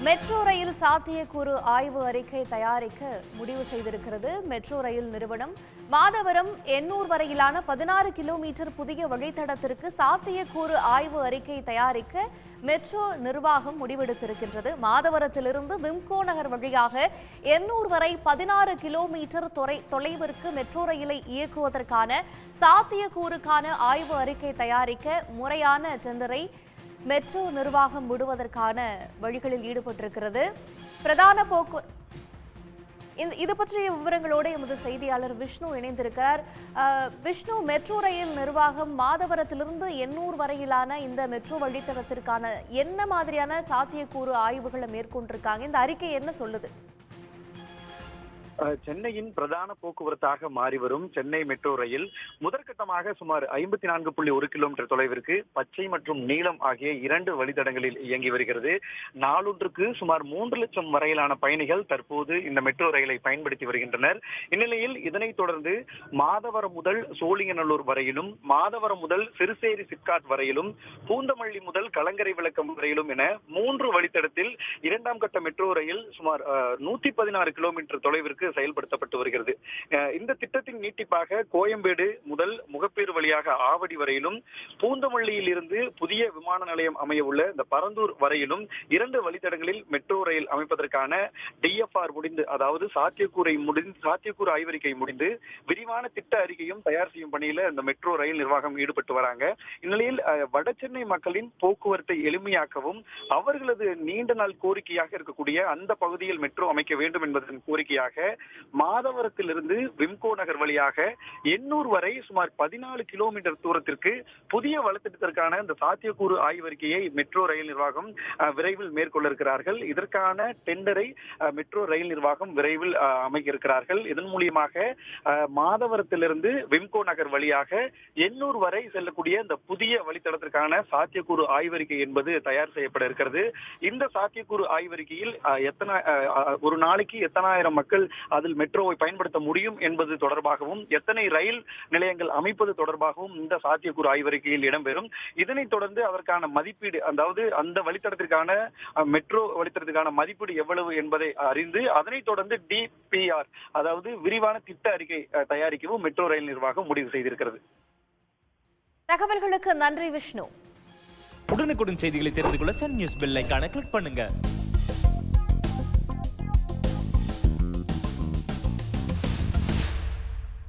Metro rail சாத்தியக்கூறு ஆய்வு அறிக்கை தயாரிக்க முடிவு செய்திருக்கிறது மெட்ரோ ரயில் நிறுவனம். மாதவரம் எண்ணூர் வரையிலான 16 கிலோமீட்டர் புதிய வழித்தடத்திற்கு சாத்தியக்கூறு ஆய்வு அறிக்கை தயாரிக்க மெட்ரோ நிர்வாகம் முடிவெடுத்திருக்கின்றது. மாதவரத்திலிருந்து விம்கோ நகர் வழியாக எண்ணூர் வரை 16 கிலோமீட்டர் தொலைவிற்கு மெட்ரோ ரயிலை இயக்குவதற்கான சாத்தியக்கூறுக்கான ஆய்வு அறிக்கை தயாரிக்க முறையான டெண்டரை மெட்ரோ நிர்வாகம் விடுவதற்கான வழிகளில் ஈடுபட்டிருக்கிறது. பிரதான இது பற்றிய விவரங்களோடு எமது செய்தியாளர் விஷ்ணு இணைந்திருக்கிறார். விஷ்ணு, மெட்ரோ ரயில் நிர்வாகம் மாதவரத்திலிருந்து எண்ணூர் வரையிலான இந்த மெட்ரோ வழித்தடத்திற்கான என்ன மாதிரியான சாத்தியக்கூறு ஆய்வுகளை மேற்கொண்டிருக்காங்க? இந்த அறிக்கை என்ன சொல்லுது? சென்னையின் பிரதான போக்குவரத்தாக மாறி வரும் சென்னை மெட்ரோ ரயில் முதற்கட்டமாக சுமார் 54.1 கிலோமீட்டர் தொலைவிற்கு பச்சை மற்றும் நீலம் ஆகிய 2 வழித்தடங்களில் இயங்கி வருகிறது. நாளொன்றுக்கு சுமார் 3 லட்சம் வரையிலான பயணிகள் தற்போது இந்த மெட்ரோ ரயிலை பயன்படுத்தி வருகின்றனர். இந்நிலையில் இதனைத் தொடர்ந்து மாதவரம் முதல் சோழிங்கநல்லூர் வரையிலும், மாதவரம் முதல் சிறுசேரி சிப்காட் வரையிலும், பூந்தமல்லி முதல் கலங்கரை விளக்கம் வரையிலும் என 3 வழித்தடத்தில் 2ஆம் கட்ட மெட்ரோ ரயில் சுமார் 116 கிலோமீட்டர் தொலைவிற்கு செயல்படுத்தப்பட்டு வருகிறது. இந்த திட்டத்தின் நீட்டிப்பாக கோயம்பேடு முதல் முகப்பேறு வழியாக ஆவடி வரையிலும், பூந்தமல்லியில் இருந்து புதிய விமான நிலையம் அமைய உள்ள இந்த பரந்தூர் வரையிலும் 2 வழித்தடங்களில் மெட்ரோ ரயில் அமைப்பதற்கான டிஎஃப்ஆர் முடிந்து, அதாவது சாத்தியக்கூறு ஆய்வறிக்கை முடிந்து விரிவான திட்ட அறிக்கையும் தயார் செய்யும் பணியில இந்த மெட்ரோ ரயில் நிர்வாகம் ஈடுபட்டு வராங்க. இந்நிலையில் வட சென்னை மக்களின் போக்குவரத்தை எளிமையாக்கவும் அவர்களது நீண்ட நாள் கோரிக்கையாக இருக்கக்கூடிய அந்த பகுதியில் மெட்ரோ அமைக்க வேண்டும் என்பதன் கோரிக்கையாக மாதவரத்திலிருந்து விம்கோ நகர் வழியாக எண்ணூர் வரை சுமார் 14 கிலோமீட்டர் தூரத்திற்கு புதிய வழித்தடத்திற்கான இந்த சாத்தியக்கூறு ஆய்வறிக்கையை மெட்ரோ ரயில் நிர்வாகம் விரைவில் மேற்கொள்ள இருக்கிறார்கள். இதற்கான டெண்டரை மெட்ரோ ரயில் நிர்வாகம் விரைவில் அமைக்க இருக்கிறார்கள். இதன் மூலியமாக மாதவரத்திலிருந்து விம்கோ நகர் வழியாக எண்ணூர் வரை செல்லக்கூடிய இந்த புதிய வழித்தடத்திற்கான சாத்தியக்கூறு ஆய்வறிக்கை என்பது தயார் செய்யப்பட இருக்கிறது. இந்த சாத்தியக்கூறு ஆய்வறிக்கையில் ஒரு நாளைக்கு எத்தனாயிரம் மக்கள் அதில் மெட்ரோவை பயன்படுத்த முடியும் என்பது தொடர்பாகவும், எத்தனை ரயில் நிலையங்கள் அமைப்பது தொடர்பாகவும் இந்த சாத்தியக்கூறு ஆய்வறிக்கையில் இடம்பெறும். இதனைத் தொடர்ந்து அதற்கான மதிப்பீடு, அதாவது அந்த வழித்தடத்திற்கான மெட்ரோ வழித்தடத்திற்கான மதிப்பீடு எவ்வளவு என்பதை அறிந்து அதனைத் தொடர்ந்து டிபிஆர், அதாவது விரிவான திட்ட அறிக்கை தயாரிக்கவும் மெட்ரோ ரயில் நிர்வாகம் முடிவு செய்திருக்கிறது. தகவல்களுக்கு நன்றி விஷ்ணு. உடனுக்குடன் செய்திகளை தெரிந்து கொள்ள சன் நியூஸ் பெல் ஐகானை கிளிக் பண்ணுங்க.